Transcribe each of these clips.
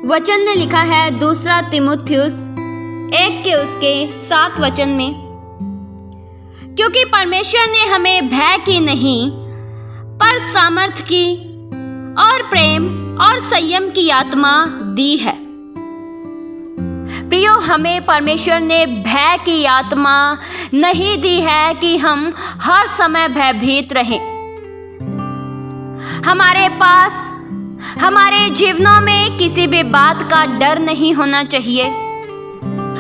वचन में लिखा है 2 तीमुथियुस 1 के उसके 7 वचन में, क्योंकि परमेश्वर ने हमें भय की नहीं पर सामर्थ की और प्रेम और संयम की आत्मा दी है। प्रियो, हमें परमेश्वर ने भय की आत्मा नहीं दी है कि हम हर समय भयभीत रहें। हमारे पास हमारे जीवनों में किसी भी बात का डर नहीं होना चाहिए।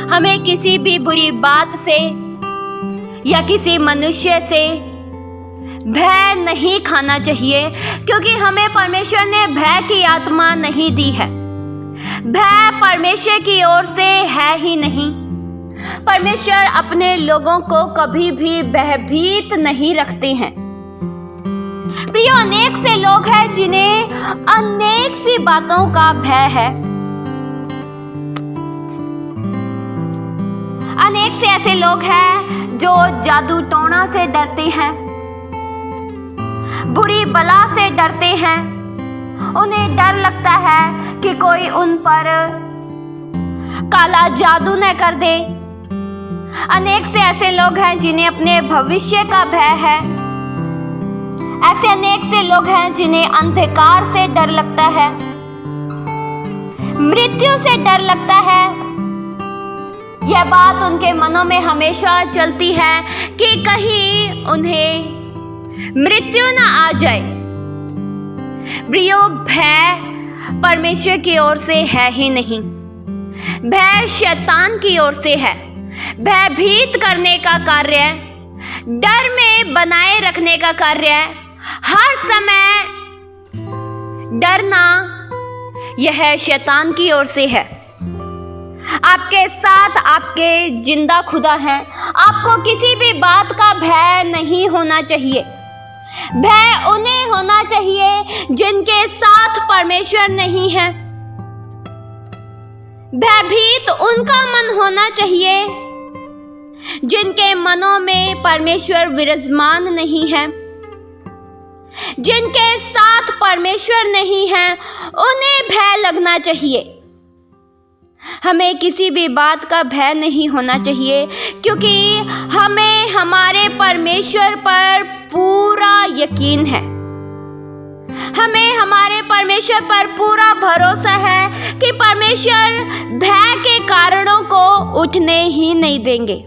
हमें किसी भी बुरी बात से या किसी मनुष्य से भय नहीं खाना चाहिए, क्योंकि हमें परमेश्वर ने भय की आत्मा नहीं दी है। भय परमेश्वर की ओर से है ही नहीं। परमेश्वर अपने लोगों को कभी भी भयभीत नहीं रखते हैं। प्रियो, अनेक से लोग हैं जिन्हें अनेक सी बातों का भय है। अनेक से ऐसे लोग हैं जो जादू टोना से डरते हैं, बुरी बला से डरते हैं। उन्हें डर लगता है कि कोई उन पर काला जादू न कर दे। अनेक से ऐसे लोग हैं जिन्हें अपने भविष्य का भय है। ऐसे अनेक से लोग हैं जिन्हें अंधकार से डर लगता है, मृत्यु से डर लगता है। यह बात उनके मनों में हमेशा चलती है कि कहीं उन्हें मृत्यु न आ जाए। प्रियो, भय परमेश्वर की ओर से है ही नहीं, भय शैतान की ओर से है। भयभीत करने का कार्य, डर में बनाए रखने का कार्य, हर समय डरना, यह शैतान की ओर से है। आपके साथ आपके जिंदा खुदा हैं। आपको किसी भी बात का भय नहीं होना चाहिए। भय उन्हें होना चाहिए जिनके साथ परमेश्वर नहीं है। भयभीत उनका मन होना चाहिए जिनके मनों में परमेश्वर विराजमान नहीं है। जिनके साथ परमेश्वर नहीं है, उन्हें भय लगना चाहिए। हमें किसी भी बात का भय नहीं होना चाहिए, क्योंकि हमें हमारे परमेश्वर पर पूरा यकीन है। हमें हमारे परमेश्वर पर पूरा भरोसा है कि परमेश्वर भय के कारणों को उठने ही नहीं देंगे।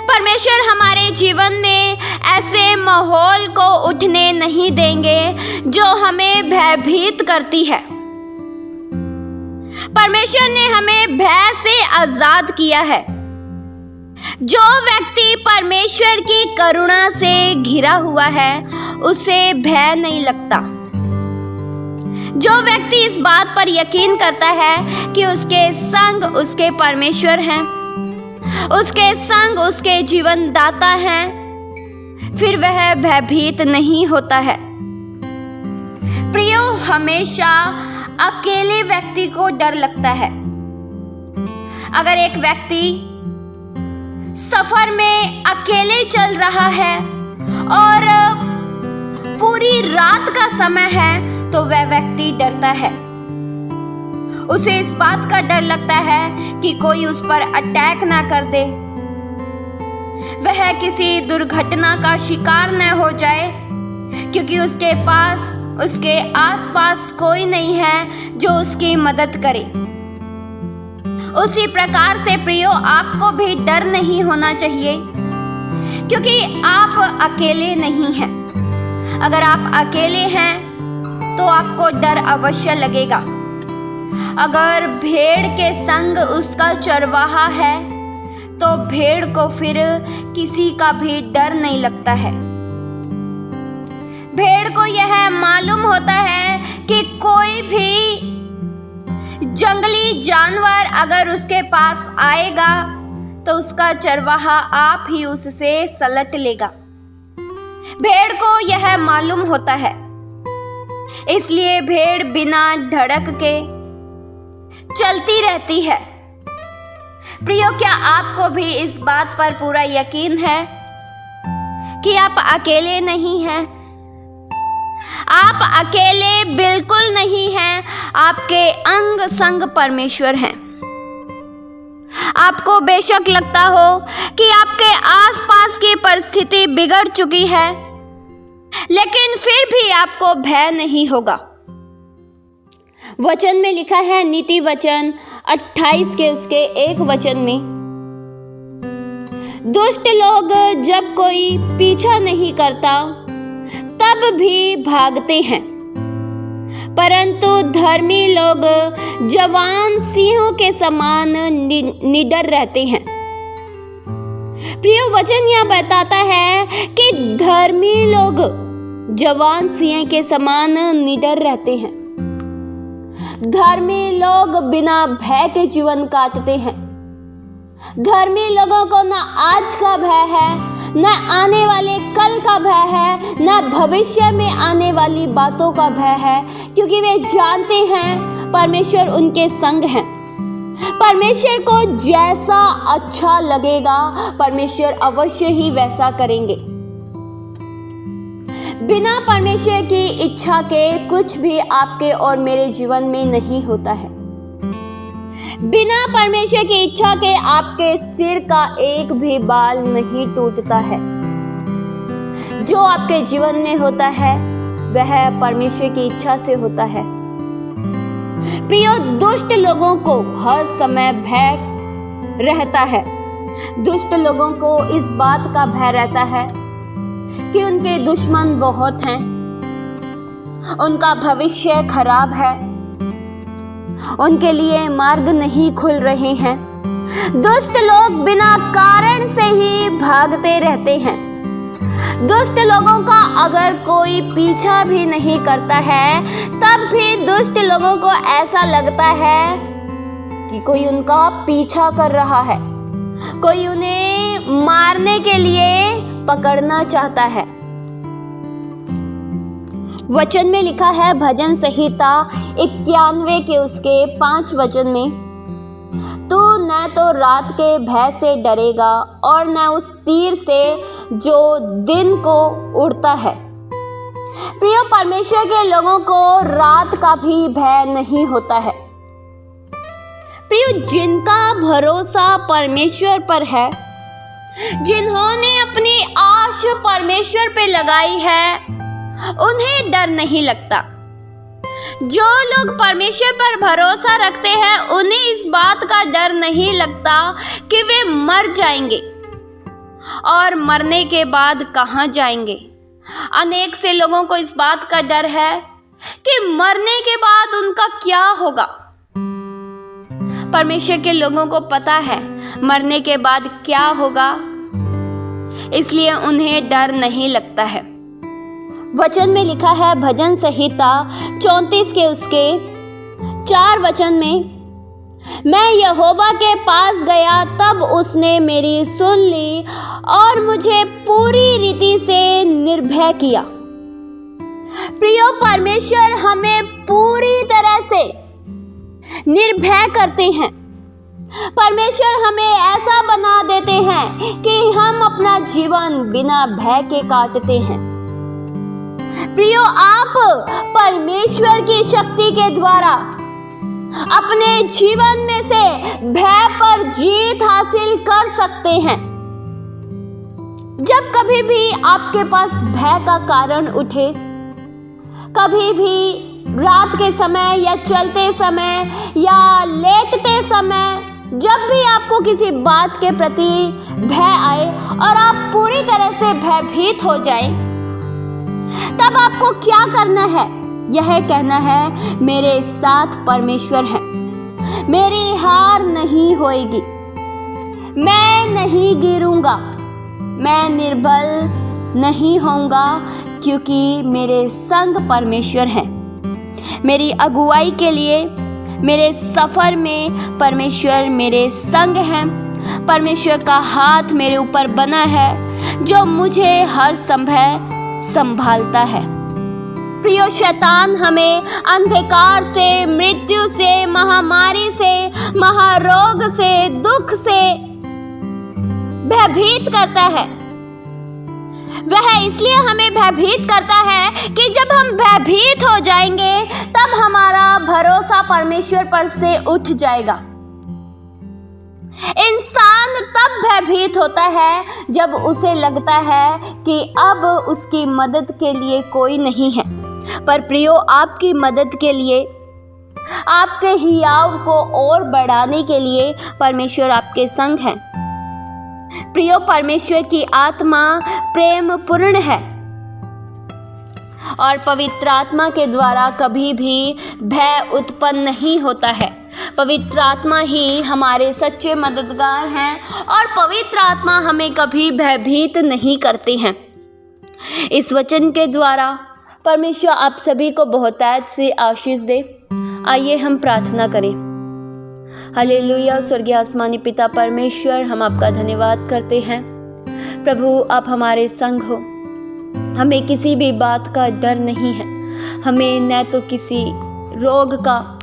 परमेश्वर हमारे जीवन में ऐसे माहौल को उठने नहीं देंगे जो हमें भयभीत करती है। परमेश्वर ने हमें भय से आजाद किया है। जो व्यक्ति परमेश्वर की करुणा से घिरा हुआ है, उसे भय नहीं लगता। जो व्यक्ति इस बात पर यकीन करता है कि उसके संग उसके परमेश्वर हैं, उसके संग उसके जीवन दाता हैं, फिर वह भयभीत नहीं होता है। प्रियो, हमेशा अकेले व्यक्ति को डर लगता है। अगर एक व्यक्ति सफर में अकेले चल रहा है और पूरी रात का समय है, तो वह व्यक्ति डरता है। उसे इस बात का डर लगता है कि कोई उस पर अटैक ना कर दे, वह किसी दुर्घटना का शिकार न हो जाए, क्योंकि उसके पास उसके आसपास कोई नहीं है जो उसकी मदद करे। उसी प्रकार से प्रियो, आपको भी डर नहीं होना चाहिए, क्योंकि आप अकेले नहीं हैं। अगर आप अकेले हैं तो आपको डर अवश्य लगेगा। अगर भेड़ के संग उसका चरवाहा है, तो भेड़ को फिर किसी का भी डर नहीं लगता है। भेड़ को यह मालूम होता है कि कोई भी जंगली जानवर अगर उसके पास आएगा तो उसका चरवाहा आप ही उससे सलट लेगा। भेड़ को यह मालूम होता है, इसलिए भेड़ बिना धड़क के चलती रहती है। प्रियो, क्या आपको भी इस बात पर पूरा यकीन है कि आप अकेले नहीं हैं? आप अकेले बिल्कुल नहीं हैं, आपके अंग संग परमेश्वर हैं। आपको बेशक लगता हो कि आपके आसपास की परिस्थिति बिगड़ चुकी है, लेकिन फिर भी आपको भय नहीं होगा। वचन में लिखा है, नीति वचन 28 के उसके 1 वचन में, दुष्ट लोग जब कोई पीछा नहीं करता तब भी भागते हैं, परंतु धर्मी लोग जवान सिंहों के समान निडर रहते हैं। प्रिय, वचन यह बताता है कि धर्मी लोग जवान सिंह के समान निडर रहते हैं। धर्मी लोग बिना भय के जीवन काटते हैं। धर्मी लोगों को न आज का भय है, न आने वाले कल का भय है, न भविष्य में आने वाली बातों का भय है, क्योंकि वे जानते हैं परमेश्वर उनके संग हैं। परमेश्वर को जैसा अच्छा लगेगा, परमेश्वर अवश्य ही वैसा करेंगे। बिना परमेश्वर की इच्छा के कुछ भी आपके और मेरे जीवन में नहीं होता है। बिना परमेश्वर की इच्छा के आपके सिर का एक भी बाल नहीं टूटता है। जो आपके जीवन में होता है वह परमेश्वर की इच्छा से होता है। प्रियो, दुष्ट लोगों को हर समय भय रहता है। दुष्ट लोगों को इस बात का भय रहता है कि उनके दुश्मन बहुत हैं, उनका भविष्य खराब है, उनके लिए मार्ग नहीं खुल रहे हैं। दुष्ट लोग बिना कारण से ही भागते रहते हैं। दुष्ट लोगों का अगर कोई पीछा भी नहीं करता है, तब भी दुष्ट लोगों को ऐसा लगता है कि कोई उनका पीछा कर रहा है, कोई उन्हें मारने के लिए पकड़ना चाहता है। वचन में लिखा है, भजन संहिता 91 के उसके 5 वचन में, तू न तो रात के भय से डरेगा और न उस तीर से जो दिन को उड़ता है। प्रिय, परमेश्वर के लोगों को रात का भी भय नहीं होता है। प्रिय, जिनका भरोसा परमेश्वर पर है, जिन्होंने अपनी आश परमेश्वर पे लगाई है, उन्हें डर नहीं लगता। जो लोग परमेश्वर पर भरोसा रखते हैं, उन्हें इस बात का डर नहीं लगता कि वे मर जाएंगे और मरने के बाद कहां जाएंगे। अनेक से लोगों को इस बात का डर है कि मरने के बाद उनका क्या होगा। परमेश्वर के लोगों को पता है मरने के बाद क्या होगा, इसलिए उन्हें डर नहीं लगता है। वचन में लिखा है, भजन संहिता 34 के उसके 4 वचन में, मैं यहोवा के पास गया तब उसने मेरी सुन ली और मुझे पूरी रीति से निर्भय किया। प्रियो, परमेश्वर हमें पूरी तरह से निर्भय करते हैं। परमेश्वर हमें ऐसा बना देते हैं कि हम अपना जीवन बिना भय के काटते हैं। प्रियो, आप परमेश्वर की शक्ति के द्वारा अपने जीवन में से भय पर जीत हासिल कर सकते हैं। जब कभी भी आपके पास भय का कारण उठे, कभी भी रात के समय या चलते समय या लेटते समय, जब भी आपको किसी बात के प्रति भय आए और आप पूरी तरह से भयभीत हो जाएं, तब आपको क्या करना है? यह कहना है, मेरे साथ परमेश्वर है, मेरी हार नहीं होएगी, मैं नहीं गिरूंगा, मैं निर्बल नहीं होऊंगा, क्योंकि मेरे संग परमेश्वर है। मेरी अगुवाई के लिए मेरे सफर में परमेश्वर मेरे संग है। परमेश्वर का हाथ मेरे ऊपर बना है, जो मुझे हर समय संभालता है। प्रियो, शैतान हमें अंधकार से, मृत्यु से, महामारी से, महारोग से, दुख से भयभीत करता है। वह इसलिए हमें भयभीत करता है कि जब हम भयभीत हो जाएंगे तब हमारा भरोसा परमेश्वर पर से उठ जाएगा। इंसान तब भयभीत होता है जब उसे लगता है कि अब उसकी मदद के लिए कोई नहीं है। पर प्रियो, आपकी मदद के लिए, आपके हियाव को और बढ़ाने के लिए परमेश्वर आपके संग है। प्रियो, परमेश्वर की आत्मा प्रेम पूर्ण है और पवित्र आत्मा के द्वारा कभी भी भय उत्पन्न नहीं होता है। पवित्र आत्मा ही हमारे सच्चे मददगार हैं और पवित्र आत्मा हमें कभी भयभीत नहीं करते हैं। इस वचन के द्वारा परमेश्वर आप सभी को बहुतायत से आशीष दे। आइए हम प्रार्थना करें। हालेलुया। स्वर्गीय आसमानी पिता परमेश्वर, हम आपका धन्यवाद करते हैं। प्रभु, आप हमारे संग हो, हमें किसी भी बात का डर नहीं है। हमें न तो किसी रोग का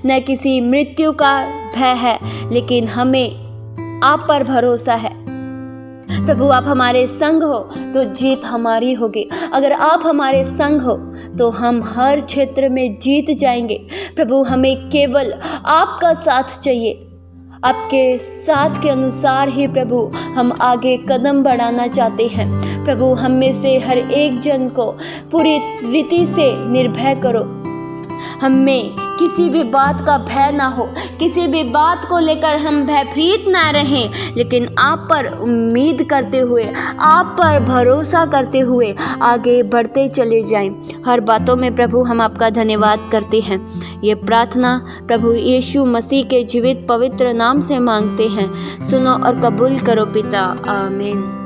न किसी मृत्यु का भय है, लेकिन हमें आप पर भरोसा है। प्रभु, आप हमारे संग हो तो जीत हमारी होगी। अगर आप हमारे संग हो तो हम हर क्षेत्र में जीत जाएंगे। प्रभु, हमें केवल आपका साथ चाहिए। आपके साथ के अनुसार ही प्रभु हम आगे कदम बढ़ाना चाहते हैं। प्रभु, हम में से हर एक जन को पूरी रीति से निर्भय करो। हमें किसी भी बात का भय ना हो, किसी भी बात को लेकर हम भयभीत ना रहें, लेकिन आप पर उम्मीद करते हुए, आप पर भरोसा करते हुए आगे बढ़ते चले जाएं। हर बातों में प्रभु हम आपका धन्यवाद करते हैं। ये प्रार्थना प्रभु यीशु मसीह के जीवित पवित्र नाम से मांगते हैं। सुनो और कबूल करो पिता। आमीन।